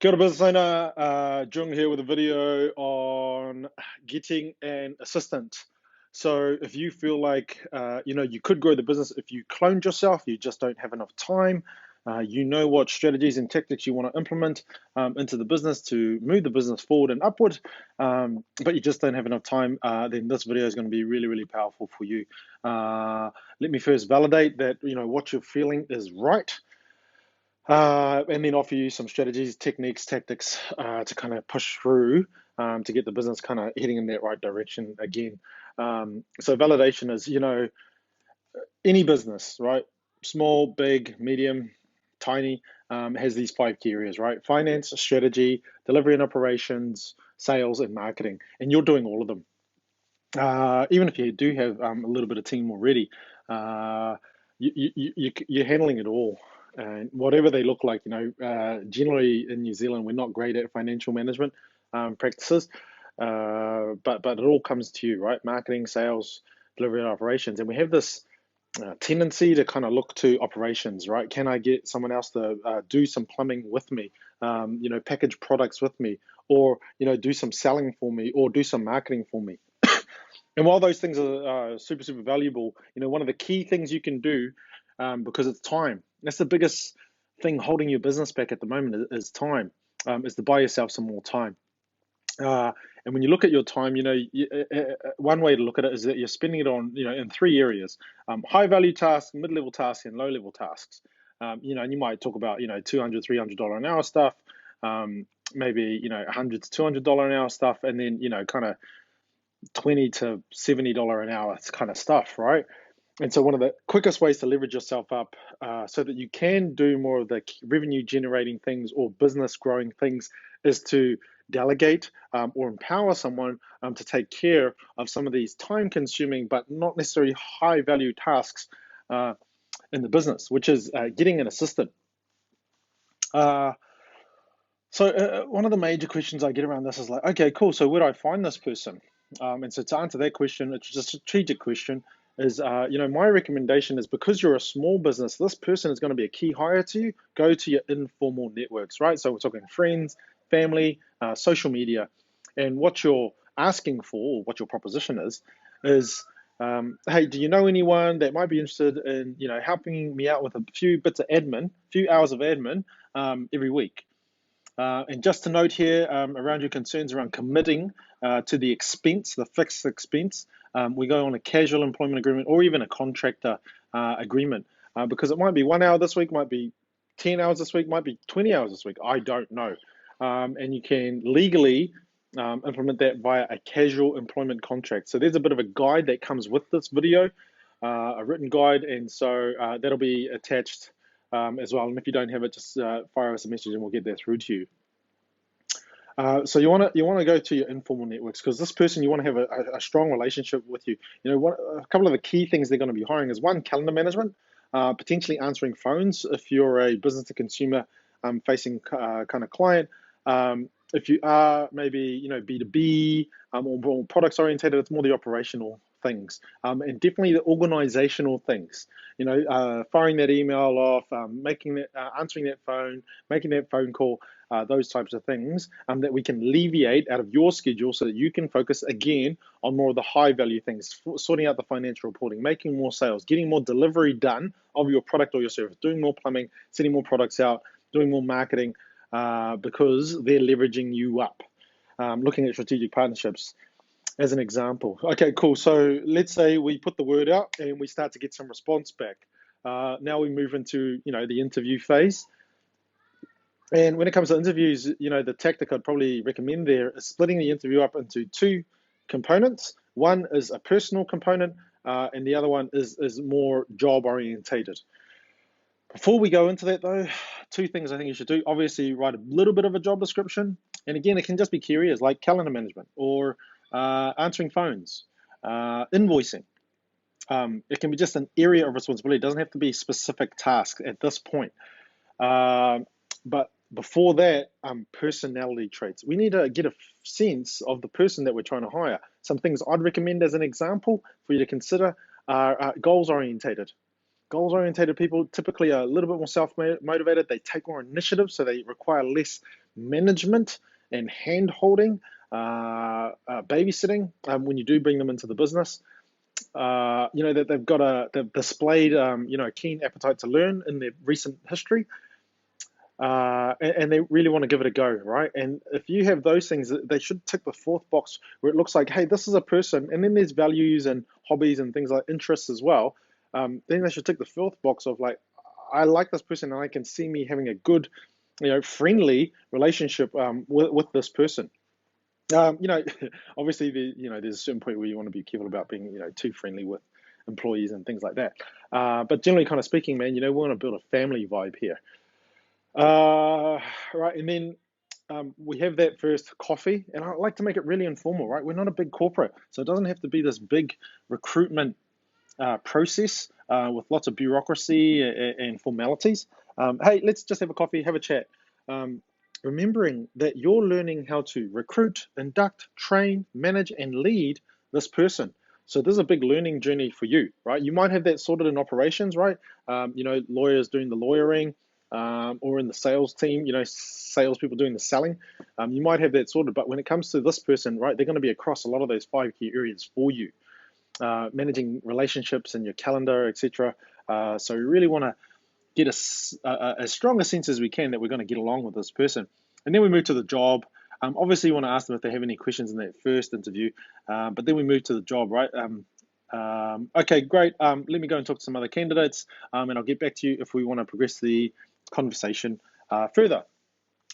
Kia ora business owner, Jung here with a video on getting an assistant. So if you feel like you could grow the business if you cloned yourself, you just don't have enough time. You know what strategies and tactics you want to implement into the business to move the business forward and upward, but you just don't have enough time, then this video is going to be really, really powerful for you. Let me first validate that what you're feeling is right. And then offer you some strategies, techniques, tactics to kind of push through to get the business kind of heading in that right direction again. So validation is, any business, right? Small, big, medium, tiny, has these 5 key areas, right? Finance, strategy, delivery and operations, sales, and marketing. And you're doing all of them. Even if you do have a little bit of team already, you're handling it all. And whatever they look like, generally in New Zealand, we're not great at financial management practices, but it all comes to you, right? Marketing, sales, delivery, and operations. And we have this tendency to kind of look to operations, right? Can I get someone else to do some plumbing with me, package products with me, or, do some selling for me, or do some marketing for me? And while those things are super, super valuable, one of the key things you can do, because it's time. That's the biggest thing holding your business back at the moment is time, is to buy yourself some more time. And when you look at your time, one way to look at it is that you're spending it on, in 3 areas: high value tasks, mid level tasks, and low level tasks. And you might talk about, $200, $300 an hour stuff, maybe, $100 to $200 an hour stuff, and then, kind of $20 to $70 an hour kind of stuff, right? And so one of the quickest ways to leverage yourself up so that you can do more of the revenue generating things or business growing things is to delegate or empower someone to take care of some of these time consuming but not necessarily high value tasks in the business, which is getting an assistant. So one of the major questions I get around this is like, okay, cool. So where do I find this person? And so to answer that question, it's a strategic question, is, my recommendation is, because you're a small business, this person is going to be a key hire to you. Go to your informal networks, right? So we're talking friends, family, social media. And what you're asking for, or what your proposition is, hey, do you know anyone that might be interested in, helping me out with a few bits of admin, a few hours of admin every week? And just to note here, around your concerns around committing to the expense, the fixed expense, we go on a casual employment agreement or even a contractor agreement, because it might be 1 hour this week, might be 10 hours this week, might be 20 hours this week. I don't know. And you can legally implement that via a casual employment contract. So there's a bit of a guide that comes with this video, a written guide, and so that'll be attached as well. And if you don't have it, just fire us a message and we'll get that through to you. So you want to go to your informal networks, because this person, you want to have a strong relationship with you. A couple of the key things they're going to be hiring is, one, calendar management, potentially answering phones if you're a business to consumer facing kind of client. If you are maybe B2B or products orientated, it's more the operational things, and definitely the organizational things. Firing that email off, answering that phone, making that phone call, those types of things that we can alleviate out of your schedule so that you can focus again on more of the high value things, sorting out the financial reporting, making more sales, getting more delivery done of your product or your service, doing more plumbing, sending more products out, doing more marketing, because they're leveraging you up. Looking at strategic partnerships as an example. Okay, cool. So let's say we put the word out and we start to get some response back. Now we move into the interview phase. And when it comes to interviews, the tactic I'd probably recommend there is splitting the interview up into 2 components. One is a personal component, and the other one is more job orientated. Before we go into that though, 2 things I think you should do. Obviously, write a little bit of a job description. And again, it can just be key areas like calendar management or answering phones, invoicing. It can be just an area of responsibility. It doesn't have to be specific tasks at this point. But before that, personality traits. We need to get a sense of the person that we're trying to hire. Some things I'd recommend as an example for you to consider are goals orientated. Goals-oriented people typically are a little bit more self-motivated. They take more initiative, so they require less management and hand holding, babysitting when you do bring them into the business. That they've displayed a keen appetite to learn in their recent history, and they really want to give it a go, right? And if you have those things, they should tick the fourth box where it looks like, hey, this is a person, and then there's values and hobbies and things like interests as well. Then they should tick the fourth box of like, I like this person, and I can see me having a good, friendly relationship with this person. Um, you know, Obviously, there's a certain point where you want to be careful about being, too friendly with employees and things like that. But generally, kind of speaking, man, we want to build a family vibe here. Right, and then we have that first coffee, and I like to make it really informal, right? We're not a big corporate, so it doesn't have to be this big recruitment process with lots of bureaucracy and formalities. Hey, let's just have a coffee, have a chat. Um, Remembering that you're learning how to recruit, induct, train, manage, and lead this person. So this is a big learning journey for you, right? You might have that sorted in operations, right? Lawyers doing the lawyering, or in the sales team, salespeople doing the selling. You might have that sorted, but when it comes to this person, right, they're going to be across a lot of those 5 key areas for you, managing relationships and your calendar, etc. So we really want to get as strong a sense as we can that we're going to get along with this person. And then we move to the job. Obviously, you want to ask them if they have any questions in that first interview, but then we move to the job, right? Okay, great. Let me go and talk to some other candidates, and I'll get back to you if we want to progress the conversation further.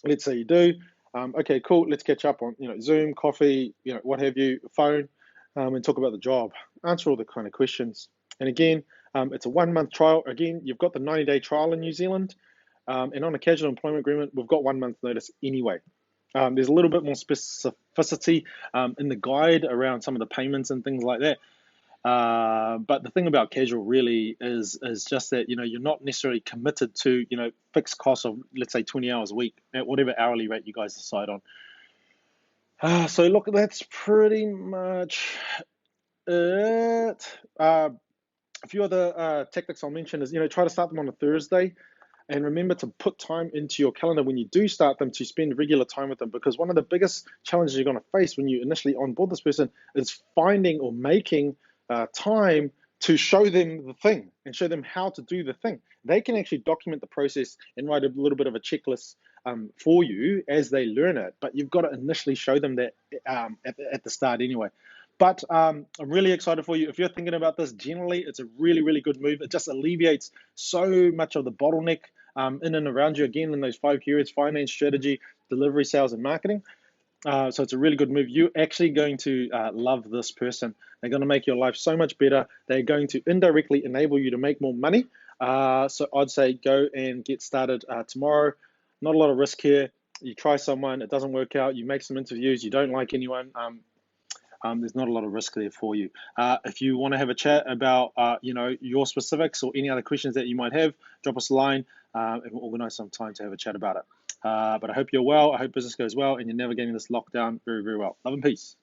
Let's say you do. Okay, cool. Let's catch up on Zoom, coffee, what have you, phone, and talk about the job. Answer all the kind of questions. And again, it's a 1 month trial. Again, you've got the 90-day trial in New Zealand, and on a casual employment agreement, we've got 1 month notice anyway. There's a little bit more specificity in the guide around some of the payments and things like that. But the thing about casual really is just that you're not necessarily committed to fixed costs of, let's say, 20 hours a week at whatever hourly rate you guys decide on. So look, that's pretty much it. A few other tactics I'll mention is try to start them on a Thursday. And remember to put time into your calendar when you do start them to spend regular time with them, because one of the biggest challenges you're going to face when you initially onboard this person is finding or making time to show them the thing and show them how to do the thing. They can actually document the process and write a little bit of a checklist for you as they learn it, but you've got to initially show them that at the start anyway. But I'm really excited for you. If you're thinking about this, generally, it's a really, really good move. It just alleviates so much of the bottleneck in and around you, again, in those 5 key areas: finance, strategy, delivery, sales, and marketing. So it's a really good move. You're actually going to love this person. They're going to make your life so much better. They're going to indirectly enable you to make more money. So I'd say go and get started tomorrow. Not a lot of risk here. You try someone, it doesn't work out. You make some interviews, you don't like anyone. There's not a lot of risk there for you. If you want to have a chat about your specifics or any other questions that you might have, drop us a line and we'll organize some time to have a chat about it. But I hope you're well. I hope business goes well and you're navigating this lockdown very, very well. Love and peace.